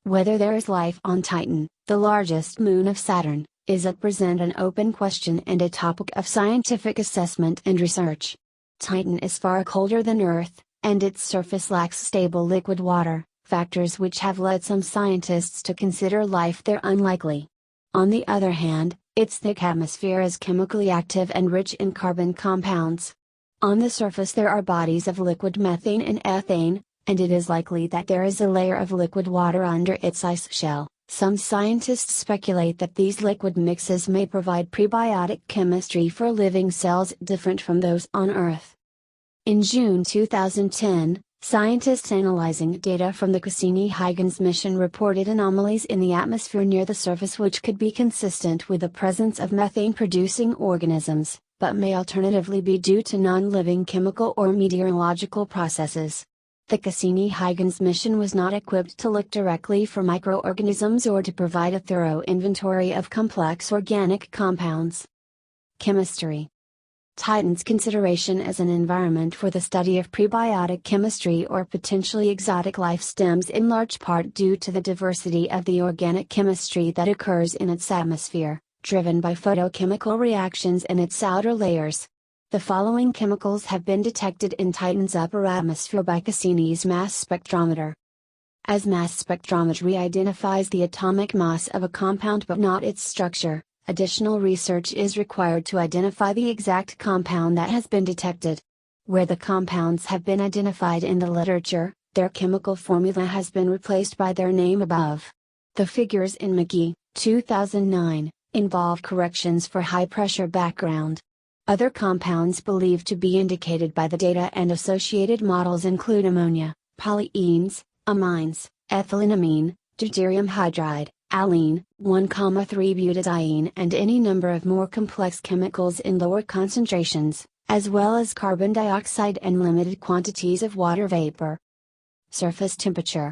Whether there is life on Titan, the largest moon of Saturn, is at present an open question and a topic of scientific assessment and research. Titan is far colder than Earth, and its surface lacks stable liquid water, factors which have led some scientists to consider life there unlikely. On the other hand, its thick atmosphere is chemically active and rich in carbon compounds. On the surface there are bodies of liquid methane and ethane, and it is likely that there is a layer of liquid water under its ice shell. Some scientists speculate that these liquid mixes may provide prebiotic chemistry for living cells different from those on Earth. In June 2010, scientists analyzing data from the Cassini-Huygens mission reported anomalies in the atmosphere near the surface which could be consistent with the presence of methane-producing organisms, but may alternatively be due to non-living chemical or meteorological processes. The Cassini-Huygens mission was not equipped to look directly for microorganisms or to provide a thorough inventory of complex organic compounds. Chemistry. Titan's consideration as an environment for the study of prebiotic chemistry or potentially exotic life stems in large part due to the diversity of the organic chemistry that occurs in its atmosphere, driven by photochemical reactions in its outer layers. The following chemicals have been detected in Titan's upper atmosphere by Cassini's mass spectrometer. As mass spectrometry identifies the atomic mass of a compound but not its structure, additional research is required to identify the exact compound that has been detected. Where the compounds have been identified in the literature, their chemical formula has been replaced by their name above. The figures in McGee, 2009, involve corrections for high-pressure background. Other compounds believed to be indicated by the data and associated models include ammonia, polyenes, amines, ethylenamine, deuterium hydride, allene, 1,3-butadiene and any number of more complex chemicals in lower concentrations, as well as carbon dioxide and limited quantities of water vapor. Surface temperature.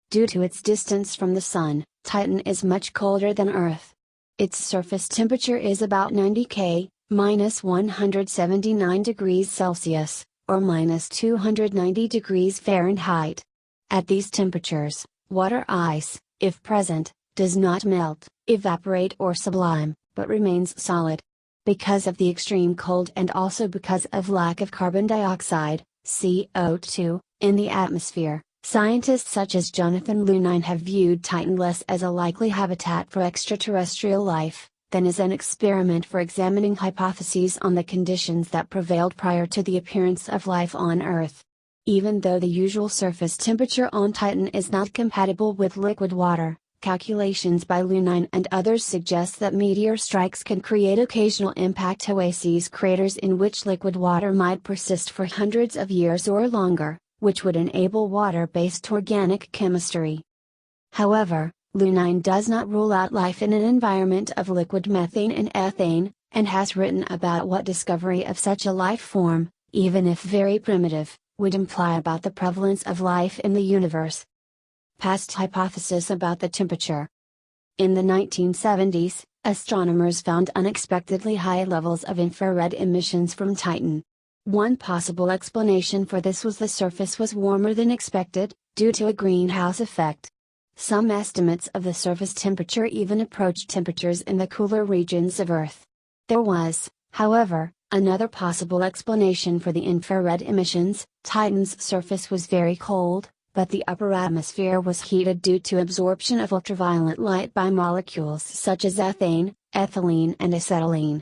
Due to its distance from the Sun, Titan is much colder than Earth. Its surface temperature is about 90 K, minus 179 degrees Celsius, or minus 290 degrees Fahrenheit. At these temperatures, water ice, if present, does not melt, evaporate or sublime, but remains solid. Because of the extreme cold and also because of lack of carbon dioxide, CO2, in the atmosphere, scientists such as Jonathan Lunine have viewed Titan less as a likely habitat for extraterrestrial life, than as an experiment for examining hypotheses on the conditions that prevailed prior to the appearance of life on Earth. Even though the usual surface temperature on Titan is not compatible with liquid water, calculations by Lunine and others suggest that meteor strikes can create occasional impact oases craters in which liquid water might persist for hundreds of years or longer, which would enable water-based organic chemistry. However, Lunine does not rule out life in an environment of liquid methane and ethane, and has written about what discovery of such a life form, even if very primitive, would imply about the prevalence of life in the universe. Past hypothesis about the temperature. In the 1970s, astronomers found unexpectedly high levels of infrared emissions from Titan. One possible explanation for this was the surface was warmer than expected, due to a greenhouse effect. Some estimates of the surface temperature even approached temperatures in the cooler regions of Earth. There was, however, another possible explanation for the infrared emissions. Titan's surface was very cold, but the upper atmosphere was heated due to absorption of ultraviolet light by molecules such as ethane, ethylene and acetylene.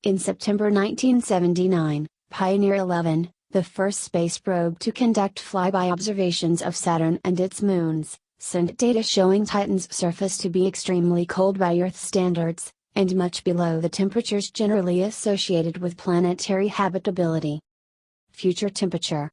In September 1979, Pioneer 11, the first space probe to conduct flyby observations of Saturn and its moons, sent data showing Titan's surface to be extremely cold by Earth standards, and much below the temperatures generally associated with planetary habitability. Future temperature.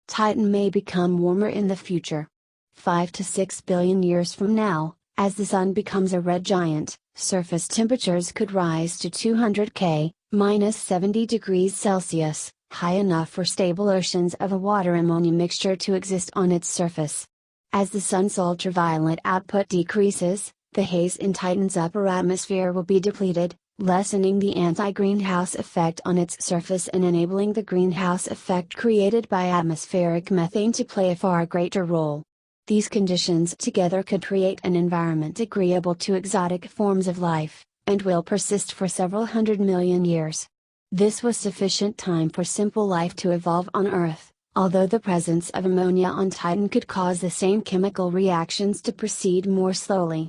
Titan may become warmer in the future. 5 to 6 billion years from now, as the Sun becomes a red giant, surface temperatures could rise to 200 K, minus 70 degrees Celsius, high enough for stable oceans of a water-ammonia mixture to exist on its surface. As the Sun's ultraviolet output decreases, the haze in Titan's upper atmosphere will be depleted, lessening the anti-greenhouse effect on its surface and enabling the greenhouse effect created by atmospheric methane to play a far greater role. These conditions together could create an environment agreeable to exotic forms of life, and will persist for several 100 million years. This was sufficient time for simple life to evolve on Earth, although the presence of ammonia on Titan could cause the same chemical reactions to proceed more slowly.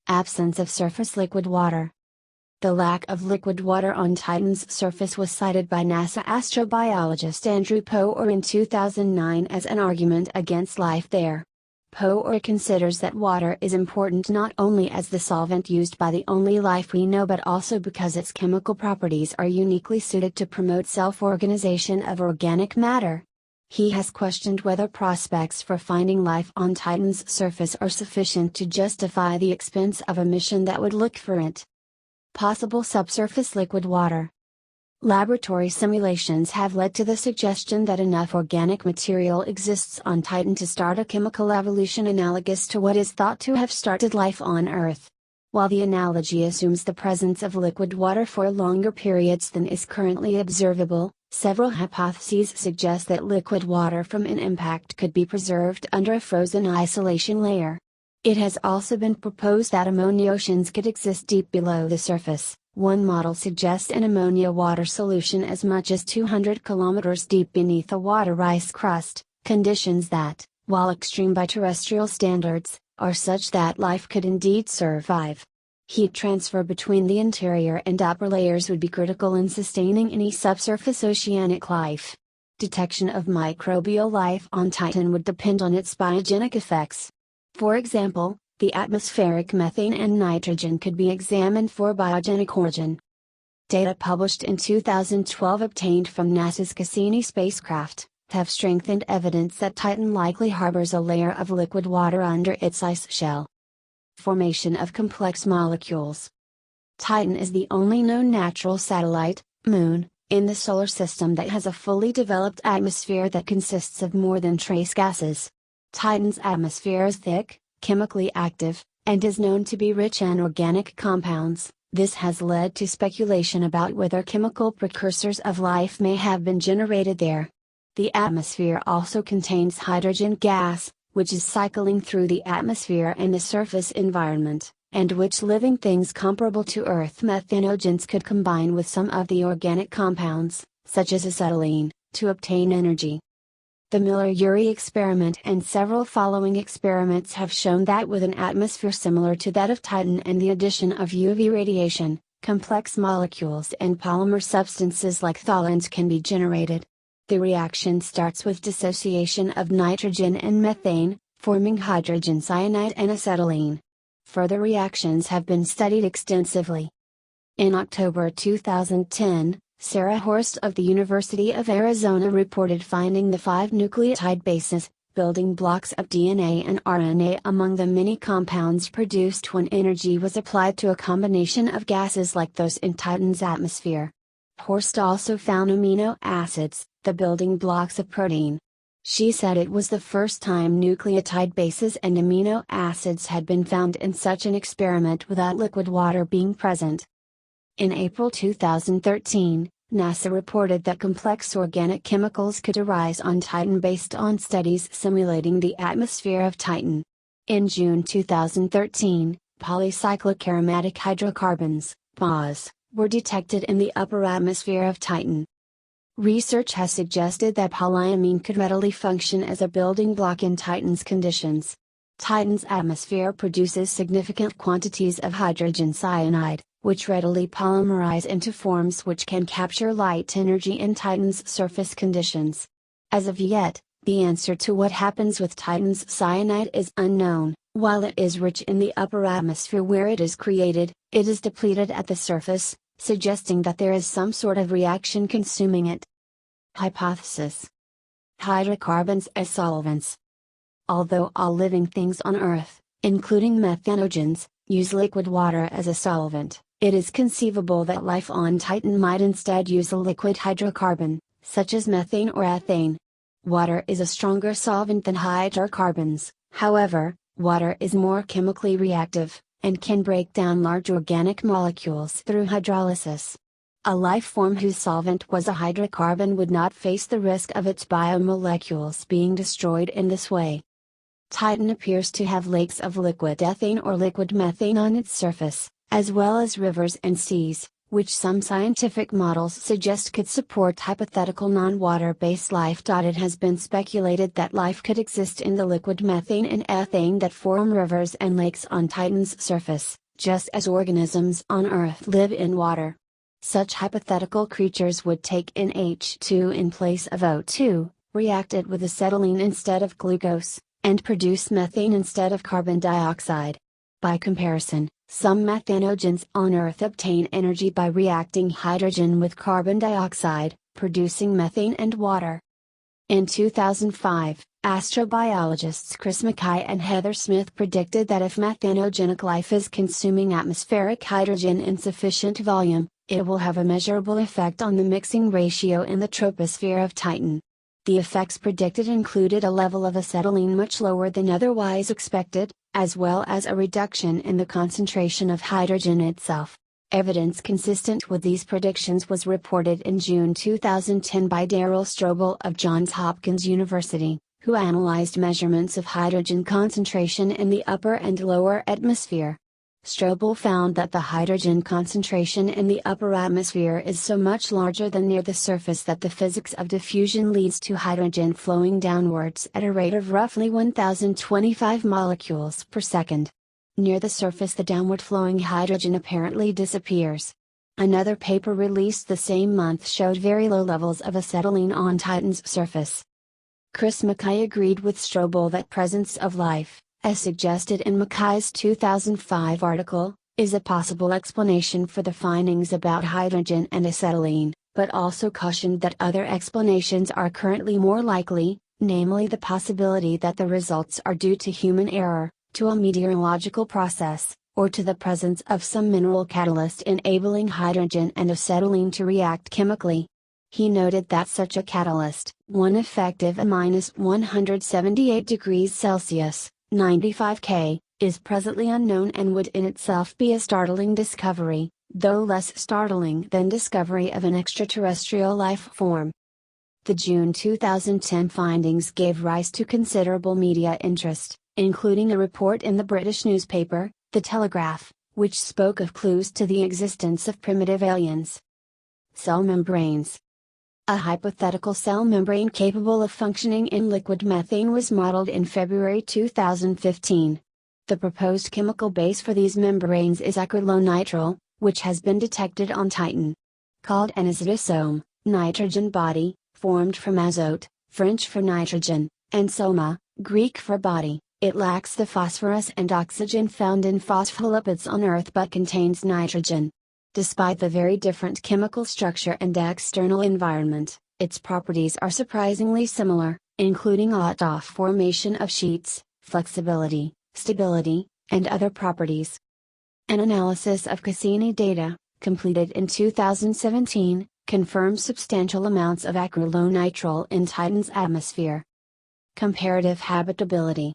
Absence of surface liquid water. The lack of liquid water on Titan's surface was cited by NASA astrobiologist Andrew Power in 2009 as an argument against life there. Power considers that water is important not only as the solvent used by the only life we know but also because its chemical properties are uniquely suited to promote self-organization of organic matter. He has questioned whether prospects for finding life on Titan's surface are sufficient to justify the expense of a mission that would look for it. Possible subsurface liquid water. Laboratory simulations have led to the suggestion that enough organic material exists on Titan to start a chemical evolution analogous to what is thought to have started life on Earth. While the analogy assumes the presence of liquid water for longer periods than is currently observable, several hypotheses suggest that liquid water from an impact could be preserved under a frozen isolation layer. It has also been proposed that ammonia oceans could exist deep below the surface. One model suggests an ammonia water solution as much as 200 kilometers deep beneath a water ice crust, conditions that, while extreme by terrestrial standards, are such that life could indeed survive. Heat transfer between the interior and upper layers would be critical in sustaining any subsurface oceanic life. Detection of microbial life on Titan would depend on its biogenic effects. For example, the atmospheric methane and nitrogen could be examined for biogenic origin. Data published in 2012 obtained from NASA's Cassini spacecraft have strengthened evidence that Titan likely harbors a layer of liquid water under its ice shell. Formation of complex molecules. Titan is the only known natural satellite, moon, in the solar system that has a fully developed atmosphere that consists of more than trace gases. Titan's atmosphere is thick, chemically active, and is known to be rich in organic compounds. This has led to speculation about whether chemical precursors of life may have been generated there. The atmosphere also contains hydrogen gas, which is cycling through the atmosphere and the surface environment, and which living things comparable to Earth methanogens could combine with some of the organic compounds, such as acetylene, to obtain energy. The Miller-Urey experiment and several following experiments have shown that with an atmosphere similar to that of Titan and the addition of UV radiation, complex molecules and polymer substances like phthalanes can be generated. The reaction starts with dissociation of nitrogen and methane, forming hydrogen cyanide and acetylene. Further reactions have been studied extensively. In October 2010, Sarah Horst of the University of Arizona reported finding the 5 nucleotide bases, building blocks of DNA and RNA among the many compounds produced when energy was applied to a combination of gases like those in Titan's atmosphere. Horst also found amino acids, the building blocks of protein. She said it was the first time nucleotide bases and amino acids had been found in such an experiment without liquid water being present. In April 2013, NASA reported that complex organic chemicals could arise on Titan based on studies simulating the atmosphere of Titan. In June 2013, polycyclic aromatic hydrocarbons, PAHs, were detected in the upper atmosphere of Titan. Research has suggested that polyamine could readily function as a building block in Titan's conditions. Titan's atmosphere produces significant quantities of hydrogen cyanide, which readily polymerize into forms which can capture light energy in Titan's surface conditions. As of yet, the answer to what happens with Titan's cyanide is unknown. While it is rich in the upper atmosphere where it is created, it is depleted at the surface, suggesting that there is some sort of reaction consuming it. Hypothesis: hydrocarbons as solvents. Although all living things on Earth, including methanogens, use liquid water as a solvent, it is conceivable that life on Titan might instead use a liquid hydrocarbon, such as methane or ethane. Water is a stronger solvent than hydrocarbons, however, water is more chemically reactive, and can break down large organic molecules through hydrolysis. A life form whose solvent was a hydrocarbon would not face the risk of its biomolecules being destroyed in this way. Titan appears to have lakes of liquid ethane or liquid methane on its surface, as well as rivers and seas, which some scientific models suggest could support hypothetical non-water-based life. It has been speculated that life could exist in the liquid methane and ethane that form rivers and lakes on Titan's surface, just as organisms on Earth live in water. Such hypothetical creatures would take in H2 in place of O2, react it with acetylene instead of glucose, and produce methane instead of carbon dioxide. By comparison, some methanogens on Earth obtain energy by reacting hydrogen with carbon dioxide, producing methane and water. In 2005, astrobiologists Chris Mackay and Heather Smith predicted that if methanogenic life is consuming atmospheric hydrogen in sufficient volume, it will have a measurable effect on the mixing ratio in the troposphere of Titan. The effects predicted included a level of acetylene much lower than otherwise expected, as well as a reduction in the concentration of hydrogen itself. Evidence consistent with these predictions was reported in June 2010 by Daryl Strobel of Johns Hopkins University, who analyzed measurements of hydrogen concentration in the upper and lower atmosphere. Strobel found that the hydrogen concentration in the upper atmosphere is so much larger than near the surface that the physics of diffusion leads to hydrogen flowing downwards at a rate of roughly 1025 molecules per second. Near the surface, the downward flowing hydrogen apparently disappears. Another paper released the same month showed very low levels of acetylene on Titan's surface. Chris Mackay agreed with Strobel that presence of life, as suggested in Mackay's 2005 article, is a possible explanation for the findings about hydrogen and acetylene, but also cautioned that other explanations are currently more likely, namely the possibility that the results are due to human error, to a meteorological process, or to the presence of some mineral catalyst enabling hydrogen and acetylene to react chemically. He noted that such a catalyst, one effective at -178 degrees Celsius, 95 K, is presently unknown and would in itself be a startling discovery, though less startling than discovery of an extraterrestrial life form. The June 2010 findings gave rise to considerable media interest, including a report in the British newspaper, The Telegraph, which spoke of clues to the existence of primitive aliens. Cell membranes. A hypothetical cell membrane capable of functioning in liquid methane was modeled in February 2015. The proposed chemical base for these membranes is acrylonitrile, which has been detected on Titan. Called an azotosome, nitrogen body, formed from azote, French for nitrogen, and soma, Greek for body, it lacks the phosphorus and oxygen found in phospholipids on Earth but contains nitrogen. Despite the very different chemical structure and external environment, its properties are surprisingly similar, including on-off formation of sheets, flexibility, stability, and other properties. An analysis of Cassini data, completed in 2017, confirms substantial amounts of acrylonitrile in Titan's atmosphere. Comparative habitability.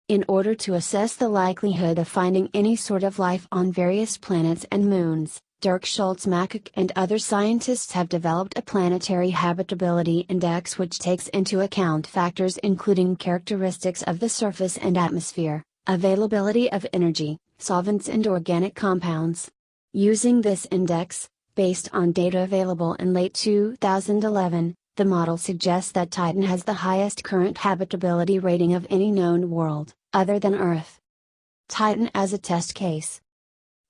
In order to assess the likelihood of finding any sort of life on various planets and moons, Dirk Schultz-Mackach and other scientists have developed a planetary habitability index which takes into account factors including characteristics of the surface and atmosphere, availability of energy, solvents and organic compounds. Using this index, based on data available in late 2011, the model suggests that Titan has the highest current habitability rating of any known world, other than Earth. Titan as a test case.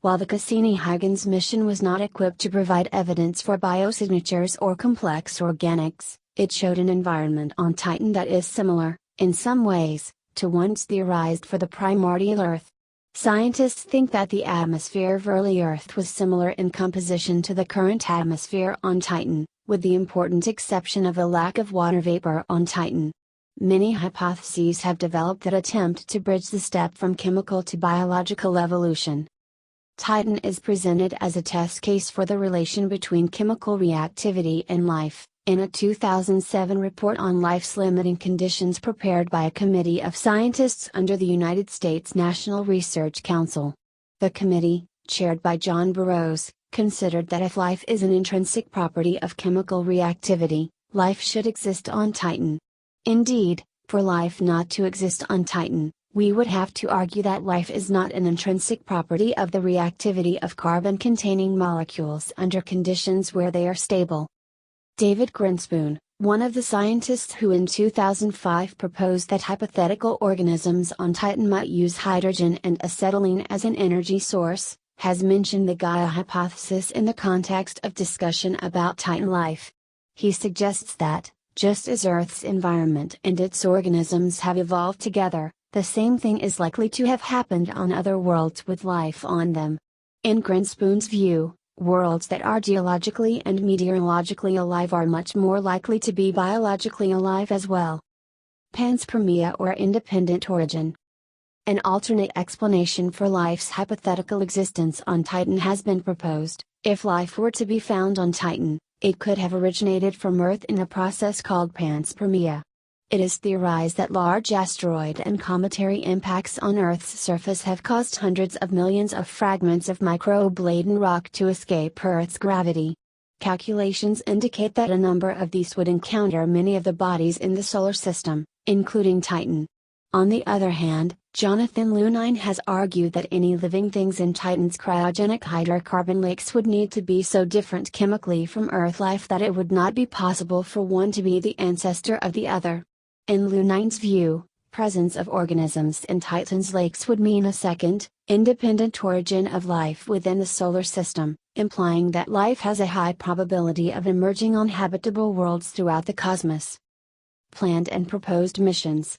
While the Cassini-Huygens mission was not equipped to provide evidence for biosignatures or complex organics, it showed an environment on Titan that is similar, in some ways, to ones theorized for the primordial Earth. Scientists think that the atmosphere of early Earth was similar in composition to the current atmosphere on Titan, with the important exception of a lack of water vapor on Titan. Many hypotheses have developed that attempt to bridge the step from chemical to biological evolution. Titan is presented as a test case for the relation between chemical reactivity and life, in a 2007 report on life's limiting conditions prepared by a committee of scientists under the United States National Research Council. The committee, chaired by John Burroughs, considered that if life is an intrinsic property of chemical reactivity, life should exist on Titan. Indeed, For life not to exist on Titan, we would have to argue that life is not an intrinsic property of the reactivity of carbon-containing molecules under conditions where they are stable. David Grinspoon, one of the scientists who in 2005 proposed that hypothetical organisms on Titan might use hydrogen and acetylene as an energy source, has mentioned the Gaia hypothesis in the context of discussion about Titan life. He suggests that, just as Earth's environment and its organisms have evolved together, the same thing is likely to have happened on other worlds with life on them. In Grinspoon's view, worlds that are geologically and meteorologically alive are much more likely to be biologically alive as well. Panspermia or independent origin. An alternate explanation for life's hypothetical existence on Titan has been proposed. If life were to be found on Titan, it could have originated from Earth in a process called panspermia. It is theorized that large asteroid and cometary impacts on Earth's surface have caused hundreds of millions of fragments of microbe-laden rock to escape Earth's gravity. Calculations indicate that a number of these would encounter many of the bodies in the solar system, including Titan. On the other hand, Jonathan Lunine has argued that any living things in Titan's cryogenic hydrocarbon lakes would need to be so different chemically from Earth life that it would not be possible for one to be the ancestor of the other. In Lunine's view, presence of organisms in Titan's lakes would mean a second, independent origin of life within the solar system, implying that life has a high probability of emerging on habitable worlds throughout the cosmos. Planned and proposed missions.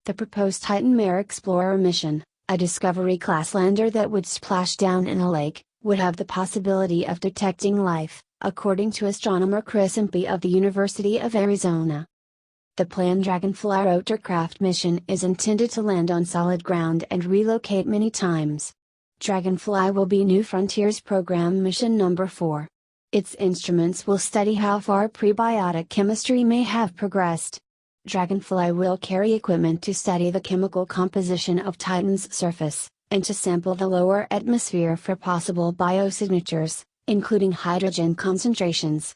The proposed Titan Mare Explorer mission, a Discovery-class lander that would splash down in a lake, would have the possibility of detecting life, according to astronomer Chris Impey of the University of Arizona. The planned Dragonfly rotorcraft mission is intended to land on solid ground and relocate many times. Dragonfly will be New Frontiers program mission number 4. Its instruments will study how far prebiotic chemistry may have progressed. Dragonfly will carry equipment to study the chemical composition of Titan's surface, and to sample the lower atmosphere for possible biosignatures, including hydrogen concentrations.